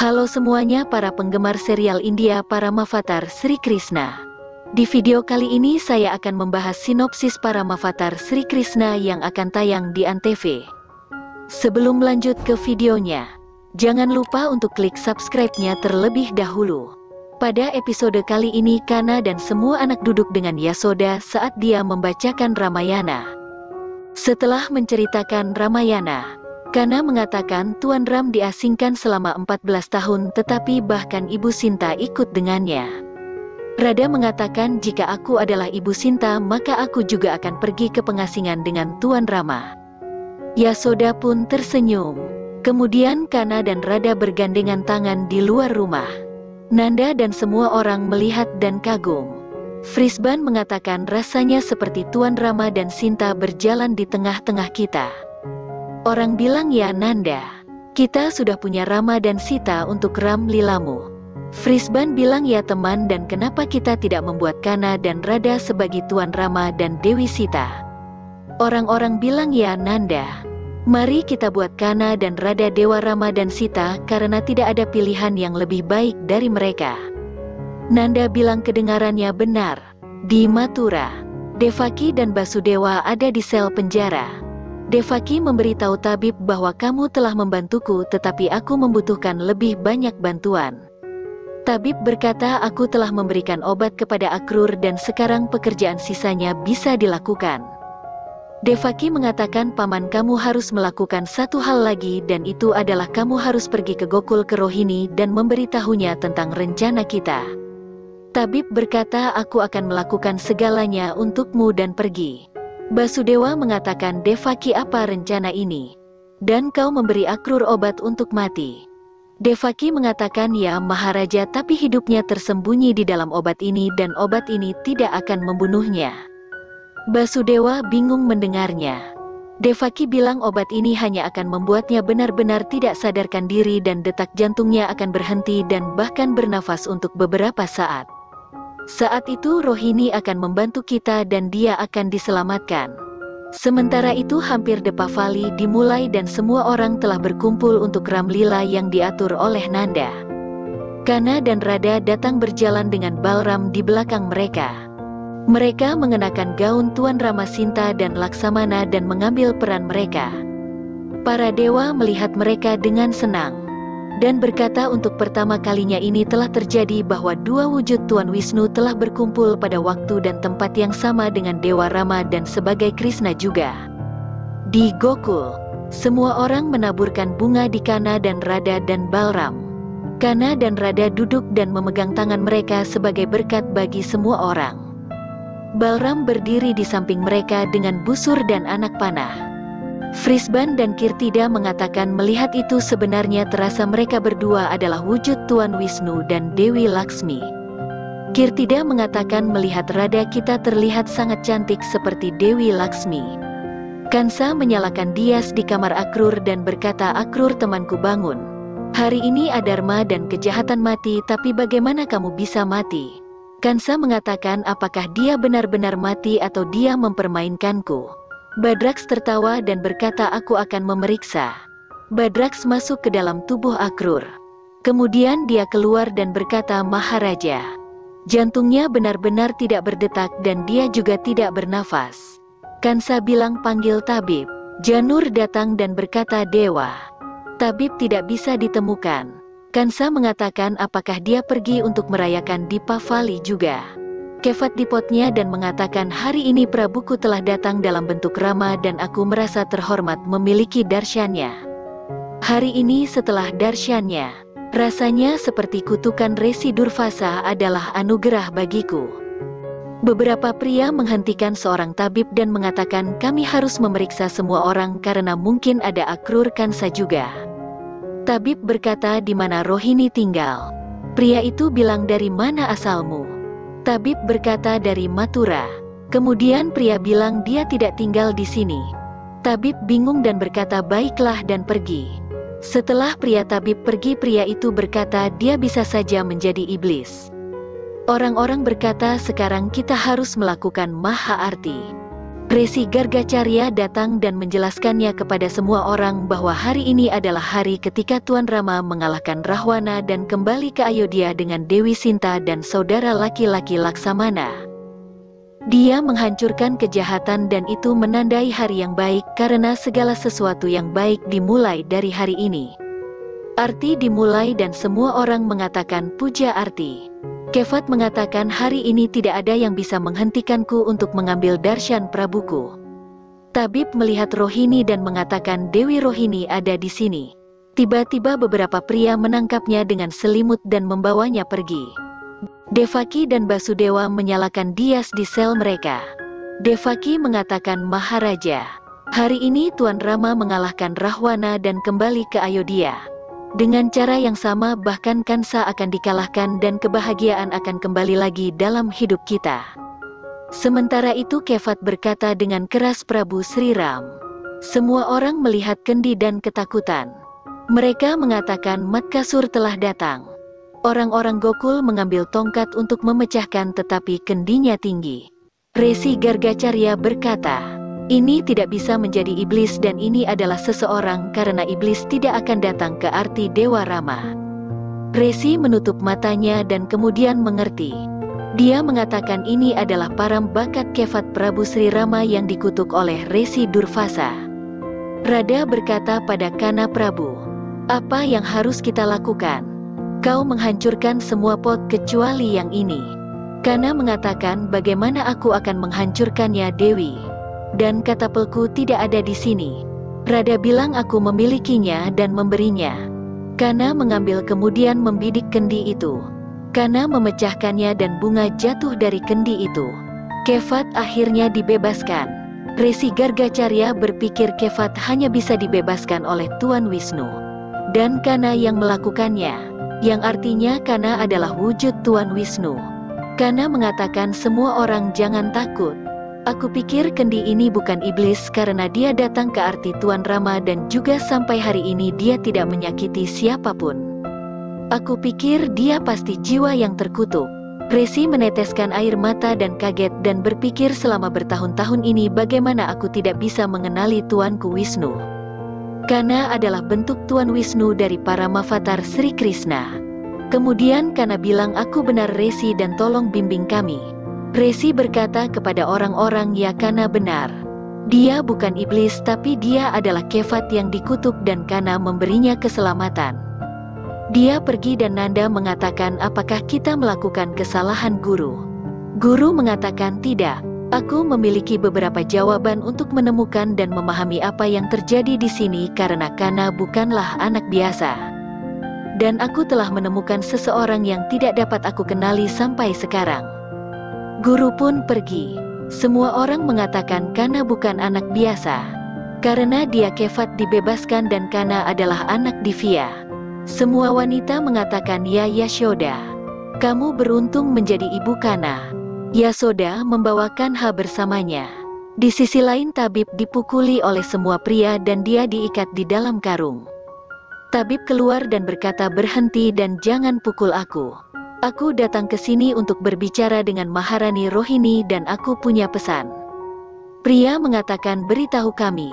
Halo semuanya para penggemar serial India Paramavatar Sri Krishna. Di video kali ini saya akan membahas sinopsis Paramavatar Sri Krishna yang akan tayang di Antv. Sebelum lanjut ke videonya, jangan lupa untuk klik subscribe-nya terlebih dahulu. Pada episode kali ini Kana dan semua anak duduk dengan Yasoda saat dia membacakan Ramayana. Setelah menceritakan Ramayana, Kana mengatakan Tuan Ram diasingkan selama 14 tahun tetapi bahkan Ibu Sinta ikut dengannya. Radha mengatakan jika aku adalah Ibu Sinta maka aku juga akan pergi ke pengasingan dengan Tuan Rama. Yasoda pun tersenyum. Kemudian Kana dan Radha bergandengan tangan di luar rumah. Nanda dan semua orang melihat dan kagum. Frisban mengatakan rasanya seperti Tuan Rama dan Sinta berjalan di tengah-tengah kita. Orang bilang ya Nanda, kita sudah punya Rama dan Sita untuk Ram Lilamu. Frisban bilang ya teman dan kenapa kita tidak membuat Kana dan Radha sebagai Tuan Rama dan Dewi Sita. Orang-orang bilang ya Nanda, mari kita buat Kana dan Radha Dewa Rama dan Sita karena tidak ada pilihan yang lebih baik dari mereka. Nanda bilang kedengarannya benar. Di Mathura, Devaki dan Basudewa ada di sel penjara. Devaki memberitahu tabib bahwa kamu telah membantuku tetapi aku membutuhkan lebih banyak bantuan. Tabib berkata aku telah memberikan obat kepada Akrur dan sekarang pekerjaan sisanya bisa dilakukan. Devaki mengatakan paman kamu harus melakukan satu hal lagi dan itu adalah kamu harus pergi ke Gokul ke Rohini dan memberitahunya tentang rencana kita. Tabib berkata aku akan melakukan segalanya untukmu dan pergi. Basudewa mengatakan Devaki apa rencana ini? Dan kau memberi Akrur obat untuk mati. Devaki mengatakan ya Maharaja tapi hidupnya tersembunyi di dalam obat ini dan obat ini tidak akan membunuhnya. Basudewa bingung mendengarnya. Devaki bilang obat ini hanya akan membuatnya benar-benar tidak sadarkan diri dan detak jantungnya akan berhenti dan bahkan bernafas untuk beberapa saat. Saat itu Rohini akan membantu kita dan dia akan diselamatkan. Sementara itu hampir Depavali dimulai dan semua orang telah berkumpul untuk Ramlila yang diatur oleh Nanda. Kana dan Radha datang berjalan dengan Balram di belakang mereka. Mereka mengenakan gaun Tuan Rama Sinta dan Laksamana dan mengambil peran mereka. Para dewa melihat mereka dengan senang. Dan berkata untuk pertama kalinya ini telah terjadi bahwa dua wujud Tuan Wisnu telah berkumpul pada waktu dan tempat yang sama dengan Dewa Rama dan sebagai Krishna juga. Di Gokul, semua orang menaburkan bunga di Kana dan Radha dan Balram. Kana dan Radha duduk dan memegang tangan mereka sebagai berkat bagi semua orang. Balram berdiri di samping mereka dengan busur dan anak panah. Frisban dan Kirtida mengatakan melihat itu sebenarnya terasa mereka berdua adalah wujud Tuan Wisnu dan Dewi Laksmi. Kirtida mengatakan melihat Radha kita terlihat sangat cantik seperti Dewi Laksmi. Kansa menyalakan dias di kamar Akrur dan berkata Akrur temanku bangun. Hari ini adharma dan kejahatan mati tapi bagaimana kamu bisa mati? Kansa mengatakan apakah dia benar-benar mati atau dia mempermainkanku? Badraks tertawa dan berkata aku akan memeriksa. Badraks masuk ke dalam tubuh Akrur. Kemudian dia keluar dan berkata Maharaja. Jantungnya benar-benar tidak berdetak dan dia juga tidak bernafas. Kansa bilang panggil tabib. Janur datang dan berkata Dewa. Tabib tidak bisa ditemukan. Kansa mengatakan apakah dia pergi untuk merayakan Dipavali juga. Kevat dipotnya dan mengatakan hari ini Prabuku telah datang dalam bentuk Rama dan aku merasa terhormat memiliki darshannya. Hari ini setelah darshannya, rasanya seperti kutukan Resi Durvasa adalah anugerah bagiku. Beberapa pria menghentikan seorang tabib dan mengatakan kami harus memeriksa semua orang karena mungkin ada Akrur Kansa juga. Tabib berkata di mana Rohini tinggal. Pria itu bilang dari mana asalmu? Tabib berkata dari Mathura. Kemudian pria bilang dia tidak tinggal di sini. Tabib bingung dan berkata baiklah dan pergi. Setelah pria tabib pergi pria itu berkata dia bisa saja menjadi iblis. Orang-orang berkata sekarang kita harus melakukan Maha Arti. Resi Gargacarya datang dan menjelaskannya kepada semua orang bahwa hari ini adalah hari ketika Tuan Rama mengalahkan Rahwana dan kembali ke Ayodhya dengan Dewi Sinta dan saudara laki-laki Laksamana. Dia menghancurkan kejahatan dan itu menandai hari yang baik karena segala sesuatu yang baik dimulai dari hari ini. Arti dimulai dan semua orang mengatakan puja arti. Kevat mengatakan hari ini tidak ada yang bisa menghentikanku untuk mengambil darshan Prabuku. Tabib melihat Rohini dan mengatakan Dewi Rohini ada di sini. Tiba-tiba beberapa pria menangkapnya dengan selimut dan membawanya pergi. Devaki dan Basudewa menyalakan dias di sel mereka. Devaki mengatakan Maharaja, hari ini Tuan Rama mengalahkan Rahwana dan kembali ke Ayodhya. Dengan cara yang sama bahkan Kansa akan dikalahkan dan kebahagiaan akan kembali lagi dalam hidup kita. Sementara itu Kevat berkata dengan keras Prabu Sri Ram. Semua orang melihat kendi dan ketakutan. Mereka mengatakan Matkasur telah datang. Orang-orang Gokul mengambil tongkat untuk memecahkan tetapi kendinya tinggi. Resi Gargacarya berkata, ini tidak bisa menjadi iblis dan ini adalah seseorang karena iblis tidak akan datang ke arti Dewa Rama. Resi menutup matanya dan kemudian mengerti. Dia mengatakan ini adalah param bakat Kevat Prabu Sri Rama yang dikutuk oleh Resi Durvasa. Rada berkata pada Kana Prabu, apa yang harus kita lakukan? Kau menghancurkan semua pot kecuali yang ini. Kana mengatakan bagaimana aku akan menghancurkannya Dewi? Dan katapelku tidak ada di sini. Rada bilang aku memilikinya dan memberinya. Kana mengambil kemudian membidik kendi itu. Kana memecahkannya dan bunga jatuh dari kendi itu. Kevat akhirnya dibebaskan. Resi Gargacarya berpikir Kevat hanya bisa dibebaskan oleh Tuan Wisnu. Dan Kana yang melakukannya. Yang artinya Kana adalah wujud Tuan Wisnu. Kana mengatakan semua orang jangan takut. Aku pikir kendi ini bukan iblis karena dia datang ke arti Tuan Rama dan juga sampai hari ini dia tidak menyakiti siapapun. Aku pikir dia pasti jiwa yang terkutuk. Resi meneteskan air mata dan kaget dan berpikir selama bertahun-tahun ini bagaimana aku tidak bisa mengenali Tuanku Wisnu. Kana adalah bentuk Tuan Wisnu dari para Mavatar Sri Krishna. Kemudian Kana bilang aku benar Resi dan tolong bimbing kami. Resi berkata kepada orang-orang ya Kana benar. Dia bukan iblis tapi dia adalah Kevat yang dikutuk dan Kana memberinya keselamatan. Dia pergi dan Nanda mengatakan apakah kita melakukan kesalahan guru? Guru mengatakan tidak. Aku memiliki beberapa jawaban untuk menemukan dan memahami apa yang terjadi di sini karena Kana bukanlah anak biasa. Dan aku telah menemukan seseorang yang tidak dapat aku kenali sampai sekarang. Guru pun pergi. Semua orang mengatakan Kana bukan anak biasa. Karena dia Kevat dibebaskan dan Kana adalah anak Divya. Semua wanita mengatakan ya Yashoda. Kamu beruntung menjadi ibu Kana. Yasoda membawakan Ha bersamanya. Di sisi lain tabib dipukuli oleh semua pria dan dia diikat di dalam karung. Tabib keluar dan berkata berhenti dan jangan pukul aku. Aku datang ke sini untuk berbicara dengan Maharani Rohini dan aku punya pesan. Pria mengatakan beritahu kami.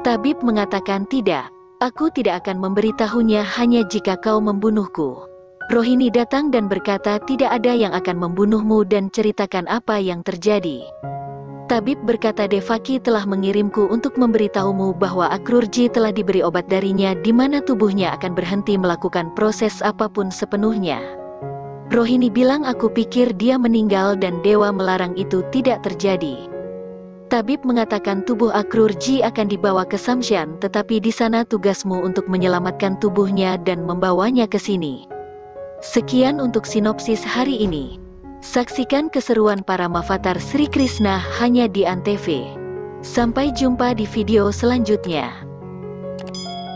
Tabib mengatakan tidak. Aku tidak akan memberitahunya hanya jika kau membunuhku. Rohini datang dan berkata tidak ada yang akan membunuhmu dan ceritakan apa yang terjadi. Tabib berkata Devaki telah mengirimku untuk memberitahumu bahwa Akrurji telah diberi obat darinya di mana tubuhnya akan berhenti melakukan proses apapun sepenuhnya. Rohini bilang aku pikir dia meninggal dan dewa melarang itu tidak terjadi. Tabib mengatakan tubuh Akrurji akan dibawa ke Samshan tetapi di sana tugasmu untuk menyelamatkan tubuhnya dan membawanya ke sini. Sekian untuk sinopsis hari ini. Saksikan keseruan para Mavatar Sri Krishna hanya di Antv. Sampai jumpa di video selanjutnya.